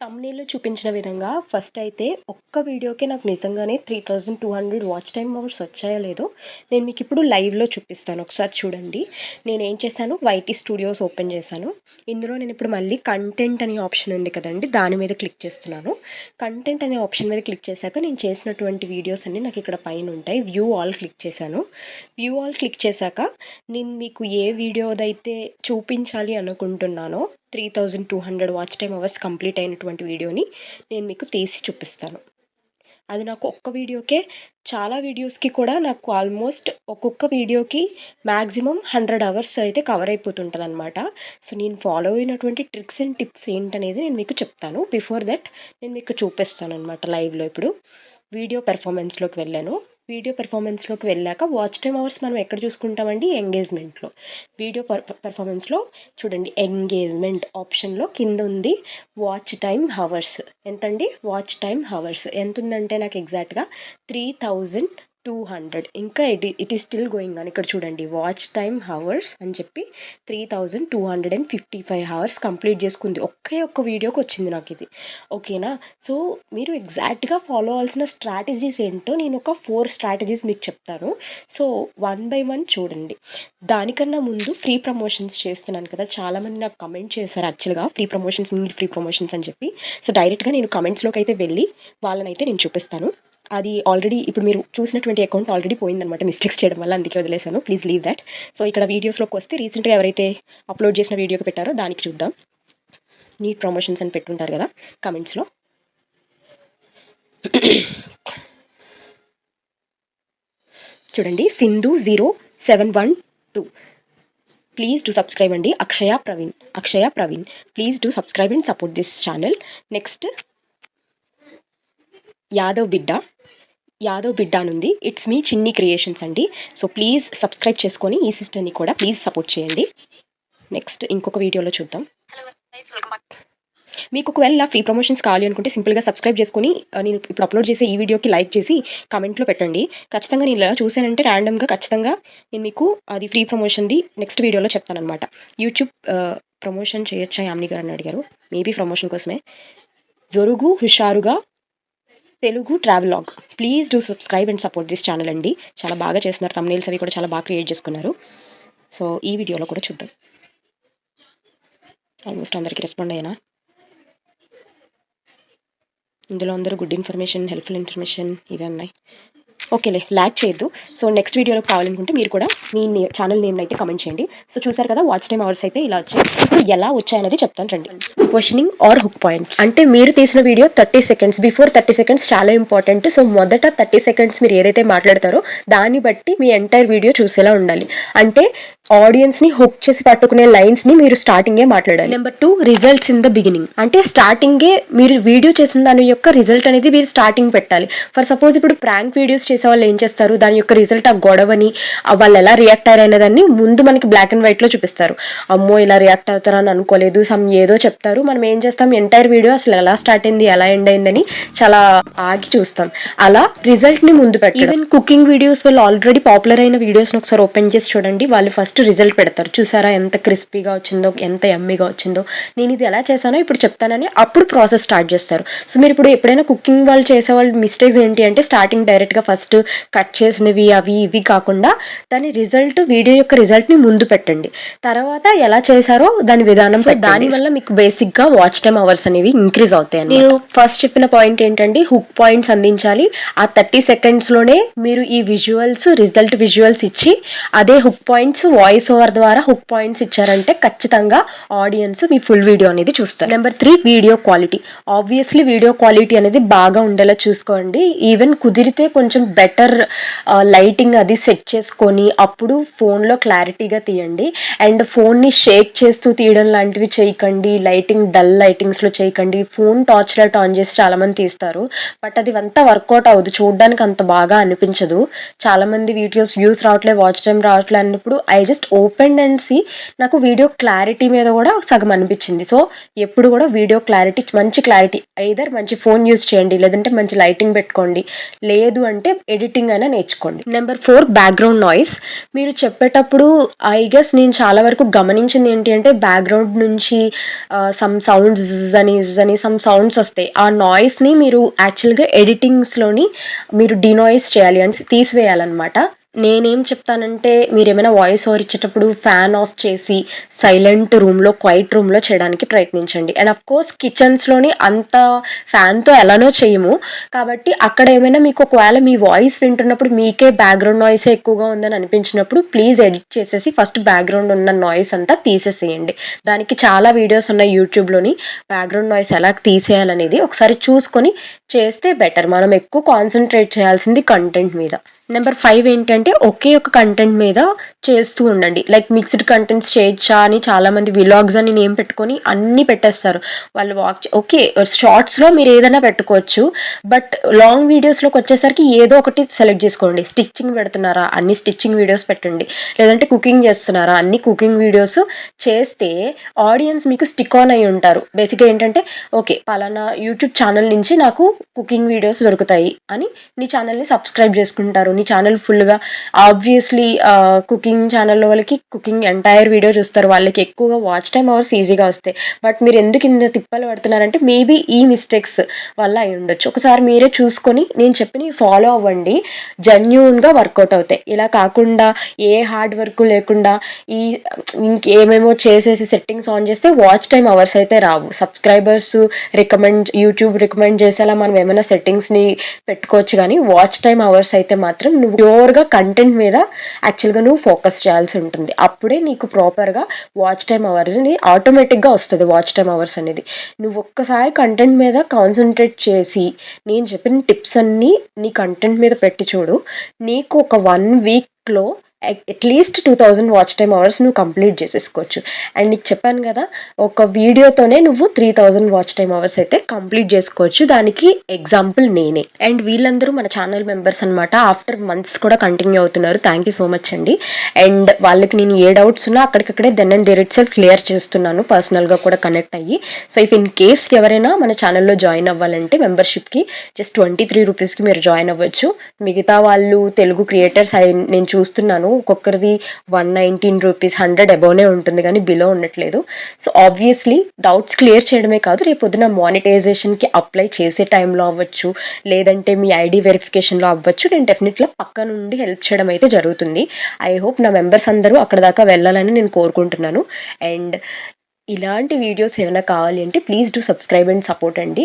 తమ్నేల్‌లో చూపించిన విధంగా ఫస్ట్ అయితే ఒక్క వీడియోకే నాకు నిజంగానే 3200 వాచ్ టైమ్ అవర్స్ వచ్చాయో లేదో నేను మీకిప్పుడు లైవ్‌లో చూపిస్తాను. ఒకసారి చూడండి. నేనేం చేశాను, వైటీ స్టూడియోస్ ఓపెన్ చేశాను. ఇందులో నేనిప్పుడు మళ్ళీ కంటెంట్ అనే ఆప్షన్ ఉంది కదండీ! దాని మీద క్లిక్ చేస్తున్నాను. కంటెంట్ అనే ఆప్షన్ మీద క్లిక్ చేశాక నేను చేసినటువంటి వీడియోస్ అన్నీ నాకిక్కడ పైనుంటాయి. వ్యూ ఆల్ క్లిక్ చేశాను. వ్యూ ఆల్ క్లిక్ చేశాక నేను మీకు ఏ వీడియోదైతే చూపించాలి అనుకుంటున్నానో 3200 వాచ్ టైమ్ అవర్స్ కంప్లీట్ అయినటువంటి వీడియోని నేను మీకు తీసి చూపిస్తాను. అది నాకు ఒక్క వీడియోకే చాలా వీడియోస్‌కి కూడా నాకు ఆల్మోస్ట్ ఒక్కొక్క వీడియోకి మాక్సిమం 100 అవర్స్ అయితే కవర్ అయిపోతుంటదనమాట. సో, నేను ఫాలో అయినటువంటి ట్రిక్స్ అండ్ టిప్స్ ఏంటనేది నేను మీకు చెప్తాను. బిఫోర్ దట్ నేను మీకు చూపిస్తాననమాట లైవ్‌లో ఇప్పుడు. వీడియో పెర్ఫార్మన్స్‌లోకి వెళ్ళాను. వీడియో పెర్ఫార్మన్స్‌లోకి వెళ్ళాక వాచ్ టైమ్ అవర్స్ మనం ఎక్కడ చూసుకుంటామండి? ఎంగేజ్‌మెంట్‌లో. వీడియో పెర్ఫార్మన్స్‌లో చూడండి, ఎంగేజ్‌మెంట్ ఆప్షన్‌లో కిందుంది వాచ్ టైమ్ హవర్స్. ఎంతండి? Watch time hours. ఎంతుందంటే నాకు ఎగ్జాక్ట్‌గా 3200. ఇంకా it is still going on. ఇక్కడ చూడండి, వాచ్ టైమ్ హవర్స్ అని చెప్పి 3255 హవర్స్ కంప్లీట్ చేసుకుంది. ఒకే ఒక్క వీడియోకి వచ్చింది నాకిది. ఓకేనా? సో, మీరు ఎగ్జాక్ట్‌గా ఫాలో అవ్వాల్సిన స్ట్రాటజీస్ ఏంటో నేను ఒక 4 స్ట్రాటజీస్ మీకు చెప్తాను. సో, వన్ బై వన్ చూడండి. దానికన్నా ముందు ఫ్రీ ప్రమోషన్స్ చేస్తున్నాను కదా! చాలామంది నాకు కమెంట్ చేశారు యాక్చువల్‌గా free promotions, need free promotions అని చెప్పి. సో, డైరెక్ట్‌గా నేను కమెంట్స్‌లోకైతే వెళ్ళి వాళ్ళనైతే నేను చూపిస్తాను. అది ఆల్రెడీ ఇప్పుడు మీరు చూసినటువంటి అకౌంట్ ఆల్రెడీ పోయిందనమాట మిస్టేక్స్ చేయడం వల్ల, అందుకే వదిలేసాను. Please leave thought. సో, ఇక్కడ వీడియోస్‌లోకొస్తే రీసెంట్‌గా ఎవరైతే అప్‌లోడ్ చేసిన వీడియోకి పెట్టారో దానికి చూద్దాం. నీడ్ ప్రమోషన్స్ అని పెట్టుంటారు కదా కమెంట్స్‌లో. చూడండి, సింధు 0712 ప్లీజ్ డు సబ్స్క్రైబ్ అండి. Akshaya Praveen please do subscribe and support this channel. Next Yadav బిడ్డ అనుంది. ఇట్స్ మీ చిన్ని క్రియేషన్స్ అండి. సో, ప్లీజ్ సబ్స్క్రైబ్ చేసుకొని ఈ సిస్టర్ని కూడా ప్లీజ్ సపోర్ట్ చేయండి. నెక్స్ట్ ఇంకొక వీడియోలో చూద్దాం. మీకు ఒకవేళ ఫ్రీ ప్రమోషన్స్ కావాలి అనుకుంటే సింపుల్‌గా సబ్స్క్రైబ్ చేసుకొని నేను ఇప్పుడు అప్‌లోడ్ చేసే ఈ వీడియోకి లైక్ చేసి కామెంట్‌లో పెట్టండి. ఖచ్చితంగా నేను ఇలా చూసానంటే ర్యాండమ్‌గా ఖచ్చితంగా నేను మీకు అది ఫ్రీ ప్రమోషన్‌ది నెక్స్ట్ వీడియోలో చెప్తాననమాట. యూట్యూబ్ ప్రమోషన్ చేయొచ్చా యామిని గారు అని అడిగారు. మేబీ ప్రమోషన్ కోసమే. జొరుగు హుషారుగా Telugu travelogue please do subscribe and support this channel అండి. చాలా బాగా చేస్తున్నారు. థంబ్‌నెయిల్స్ అవి కూడా చాలా బాగా క్రియేట్ చేసుకున్నారు. సో, ఈ వీడియోలో కూడా చూద్దాం. ఆల్మోస్ట్ అందరికి రెస్పాండ్ అయ్యానా? ఇందులో అందరూ గుడ్ ఇన్ఫర్మేషన్, హెల్ప్‌ఫుల్ ఇన్ఫర్మేషన్ ఇవే ఉన్నాయి. ఓకేలే, ల్యాగ్ చేయొద్దు. సో, నెక్స్ట్ వీడియోలో కావాలనుకుంటే మీరు కూడా మీ ఛానల్ నేమ్‌ని అయితే కమెంట్ చేయండి. సో, చూసారు కదా, వాచ్ టైమ్ అవర్స్ అయితే ఇలా వచ్చాయి. ఇప్పుడు ఎలా వచ్చాయనేది చెప్తాను రండి. క్వశ్చనింగ్ ఆర్ హుక్ పాయింట్స్ అంటే మీరు తీసిన వీడియో 30 సెకండ్స్, బిఫోర్ 30 సెకండ్స్ చాలా ఇంపార్టెంట్. సో, మొదట 30 సెకండ్స్ మీరు ఏదైతే మాట్లాడతారో దాన్ని బట్టి మీ ఎంటైర్ వీడియో చూసేలా ఉండాలి. అంటే ఆడియన్స్‌ని హుక్ చేసి పట్టుకునే లైన్స్‌ని మీరు స్టార్టింగే మాట్లాడాలి. Number 2, results in the beginning. అంటే స్టార్టింగే మీరు వీడియో చేసిన దాని యొక్క రిజల్ట్ అనేది మీరు స్టార్టింగ్ పెట్టాలి. ఫర్ సపోజ్ ఇప్పుడు ప్రాంక్ వీడియోస్ చేసేవాళ్ళు ఏం చేస్తారు, దాని యొక్క రిజల్ట్ ఆ గొడవని వాళ్ళు ఎలా రియాక్ట్ అయ్యారు అనేదాన్ని ముందు మనకి బ్లాక్ అండ్ వైట్‌లో చూపిస్తారు. అమ్మో, ఇలా రియాక్ట్ అవుతారని అనుకోలేదు, ఏదో చెప్తారు. మనం ఏం చేస్తాం, ఎంటైర్ వీడియో అసలు ఎలా స్టార్ట్ అయింది, ఎలా ఎండ్ అయిందని చాలా ఆగి చూస్తాం. అలా రిజల్ట్‌ని ముందు పెట్టడం. ఈవెన్ కుకింగ్ వీడియోస్ వాళ్ళు ఆల్రెడీ పాపులర్ అయిన వీడియోస్‌ని ఒకసారి ఓపెన్ చేసి చూడండి. వాళ్ళు ఫస్ట్ రిజల్ట్ పెడతారు. చూసారా ఎంత క్రిస్పీగా వచ్చిందో, ఎంత యమ్మీగా వచ్చిందో. నేను ఇది ఎలా చేశానో ఇప్పుడు చెప్తానని అప్పుడు ప్రాసెస్ స్టార్ట్ చేస్తారు. సో, మీరు ఇప్పుడు ఎప్పుడైనా కుకింగ్ వాళ్ళు చేసేవాళ్ళు మిస్టేక్స్ ఏంటి అంటే స్టార్టింగ్ డైరెక్ట్‌గా ఫస్ట్ కట్ చేసినవి అవి ఇవి కాకుండా దాని రిజల్ట్, వీడియో యొక్క రిజల్ట్‌ని ముందు పెట్టండి. తర్వాత ఎలా చేశారో దాని విధానం పెట్టండి. దానివల్ల మీకు బేసిక్‌గా వాచ్ టైమ్ అవర్స్ అనేవి ఇంక్రీజ్ అవుతాయి. నేను ఫస్ట్ చెప్పిన పాయింట్ ఏంటంటే హుక్ పాయింట్స్ అందించాలి. ఆ 30 సెకండ్స్‌లోనే మీరు ఈ విజువల్స్, రిజల్ట్ విజువల్స్ ఇచ్చి అదే హుక్ పాయింట్స్ వాయిస్ ఓవర్ ద్వారా హుక్ పాయింట్స్ ఇచ్చారంటే ఖచ్చితంగా ఆడియన్స్ మీ ఫుల్ వీడియో అనేది చూస్తారు. Number 3, video quality. Obviously video quality అనేది బాగా ఉండేలా చూసుకోండి. ఈవెన్ కుదిరితే కొంచెం బెటర్ లైటింగ్ అది సెట్ చేసుకొని అప్పుడు ఫోన్లో క్లారిటీగా తీయండి. అండ్ ఫోన్ని షేక్ చేస్తూ తీయడం లాంటివి చేయకండి. లైటింగ్ డల్ లైటింగ్స్లో చేయకండి. ఫోన్ టార్చ్ లైట్ ఆన్ చేసి చాలామంది తీస్తారు. బట్ అది అంతా వర్కౌట్ అవ్వదు, చూడడానికి అంత బాగా అనిపించదు. చాలామంది వీడియోస్ వ్యూస్ రావట్లేదు, వాచ్ టైం రావట్లేదు అన్నప్పుడు I just just open and see నాకు వీడియో క్లారిటీ మీద కూడా సగం అనిపించింది. సో ఎప్పుడు కూడా వీడియో క్లారిటీ మంచి క్లారిటీ ఐదర్ మంచి ఫోన్ యూజ్ చేయండి, లేదంటే మంచి లైటింగ్ పెట్టుకోండి, లేదు అంటే ఎడిటింగ్ అయినా నేర్చుకోండి. Number 4 background noise. మీరు చెప్పేటప్పుడు ఐ గెస్ నేను చాలా వరకు గమనించింది ఏంటి అంటే బ్యాక్గ్రౌండ్ నుంచి సమ్ సౌండ్స్ అని సమ్ సౌండ్స్ వస్తాయి. ఆ నాయిస్ని మీరు యాక్చువల్గా ఎడిటింగ్స్లోని మీరు డినాయిస్ చేయాలి అని తీసివేయాలన్నమాట. నేనేం చెప్తానంటే మీరేమైనా వాయిస్ ఓవర్ ఇచ్చేటప్పుడు ఫ్యాన్ ఆఫ్ చేసి సైలెంట్ రూమ్లో క్వైట్ రూమ్లో చేయడానికి ప్రయత్నించండి. అండ్ అఫ్ కోర్స్ కిచెన్స్లోని అంత ఫ్యాన్తో ఎలానో చేయము కాబట్టి అక్కడ ఏమైనా మీకు ఒకవేళ మీ వాయిస్ వింటున్నప్పుడు మీకే బ్యాక్గ్రౌండ్ నాయిసే ఎక్కువగా ఉందని అనిపించినప్పుడు ప్లీజ్ ఎడిట్ చేసేసి ఫస్ట్ బ్యాక్గ్రౌండ్ ఉన్న నాయిస్ అంతా తీసేసేయండి. దానికి చాలా వీడియోస్ ఉన్నాయి యూట్యూబ్లోని, బ్యాక్గ్రౌండ్ నాయిస్ ఎలా తీసేయాలనేది ఒకసారి చూసుకొని చేస్తే బెటర్. మనం ఎక్కువ కాన్సన్ట్రేట్ చేయాల్సింది కంటెంట్ మీద. నెంబర్ 5 ఏంటంటే ఒకే ఒక కంటెంట్ మీద చేస్తూ ఉండండి. లైక్ మిక్స్డ్ కంటెంట్స్ చేయొచ్చా అని చాలామంది విలాగ్స్ అని నేమ్ పెట్టుకొని అన్నీ పెట్టేస్తారు. వాళ్ళు ఓకే షార్ట్స్లో మీరు ఏదైనా పెట్టుకోవచ్చు, బట్ లాంగ్ వీడియోస్లోకి వచ్చేసరికి ఏదో ఒకటి సెలెక్ట్ చేసుకోండి. స్టిచ్చింగ్ పెడుతున్నారా, అన్ని స్టిచ్చింగ్ వీడియోస్ పెట్టండి, లేదంటే కుకింగ్ చేస్తున్నారా, అన్ని కుకింగ్ వీడియోస్ చేస్తే ఆడియన్స్ మీకు స్టిక్ ఆన్ అయి ఉంటారు. బేసిక్గా ఏంటంటే ఓకే పలానా యూట్యూబ్ ఛానల్ నుంచి నాకు కుకింగ్ వీడియోస్ దొరుకుతాయి అని నీ ఛానల్ని సబ్స్క్రైబ్ చేసుకుంటారు. నీ ఛానల్ ఫుల్గా ఆబ్వియస్లీ కుకింగ్ ఛానల్లో వాళ్ళకి కుకింగ్ ఎంటైర్ వీడియో చూస్తారు, వాళ్ళకి ఎక్కువగా వాచ్ టైమ్ అవర్స్ ఈజీగా వస్తాయి. బట్ మీరు ఎందుకు ఇంత తిప్పలు పడుతున్నారంటే మేబీ ఈ మిస్టేక్స్ వల్ల అయి ఉండొచ్చు. ఒకసారి మీరే చూసుకొని నేను చెప్పినవి ఫాలో అవ్వండి, జెన్యూన్గా వర్కౌట్ అవుతాయి. ఇలా కాకుండా ఏ హార్డ్ వర్క్ లేకుండా ఈ ఇంకేమేమో చేసేసి సెట్టింగ్స్ ఆన్ చేస్తే వాచ్ టైమ్ అవర్స్ అయితే రావు. సబ్స్క్రైబర్స్ యూట్యూబ్ రికమెండ్ చేసేలా మనం ఏమైనా సెట్టింగ్స్ని పెట్టుకోవచ్చు, కానీ వాచ్ టైమ్ అవర్స్ అయితే మాత్రం నువ్వు ప్యూర్గా కంటెంట్ మీద యాక్చువల్గా నువ్వు ఫోకస్ చేయాల్సి ఉంటుంది. అప్పుడే నీకు ప్రాపర్గా వాచ్ టైమ్ అవర్స్ ఆటోమేటిక్గా వస్తుంది. వాచ్ టైమ్ అవర్స్ అనేది నువ్వు ఒక్కసారి కంటెంట్ మీద కాన్సన్ట్రేట్ చేసి నేను చెప్పిన టిప్స్ అన్నీ నీ కంటెంట్ మీద పెట్టి చూడు, నీకు ఒక 1 వీక్లో అట్లీస్ట్ 2000 వాచ్ టైమ్ అవర్స్ నువ్వు కంప్లీట్ చేసేసుకోవచ్చు. అండ్ నీకు చెప్పాను కదా ఒక వీడియోతోనే నువ్వు 3000 వాచ్ టైమ్ అవర్స్ అయితే కంప్లీట్ చేసుకోవచ్చు. దానికి ఎగ్జాంపుల్ నేనే. అండ్ వీళ్ళందరూ మన ఛానల్ మెంబర్స్ అనమాట. ఆఫ్టర్ మంత్స్ కూడా కంటిన్యూ అవుతున్నారు. థ్యాంక్ యూ సో మచ్ అండి. అండ్ వాళ్ళకి నేను ఏ డౌట్స్ ఉన్నా అక్కడికక్కడే then and there itself clear చేస్తున్నాను, పర్సనల్గా కూడా కనెక్ట్ అయ్యి. సో ఇఫ్ ఇన్ కేస్ ఎవరైనా మన ఛానల్లో జాయిన్ అవ్వాలంటే మెంబర్షిప్కి జస్ట్ 23 రూపీస్కి మీరు జాయిన్ అవ్వచ్చు. మిగతా వాళ్ళు తెలుగు క్రియేటర్స్ నేను చూస్తున్నాను ఒక్కొక్కరిది 119 రూపీస్ 100 అబోవ్నే ఉంటుంది కానీ బిలో ఉండట్లేదు. సో ఆబ్వియస్లీ డౌట్స్ క్లియర్ చేయడమే కాదు, రేపు పొద్దున మానిటైజేషన్కి అప్లై చేసే టైంలో అవ్వచ్చు, లేదంటే మీ ఐడి వెరిఫికేషన్లో అవ్వచ్చు, నేను డెఫినెట్గా పక్క నుండి హెల్ప్ చేయడం అయితే జరుగుతుంది. ఐ హోప్ నా మెంబర్స్ అందరూ అక్కడ దాకా వెళ్ళాలని నేను కోరుకుంటున్నాను. అండ్ ఇలాంటి వీడియోస్ ఏమైనా కావాలి అంటే please do subscribe and support అండి.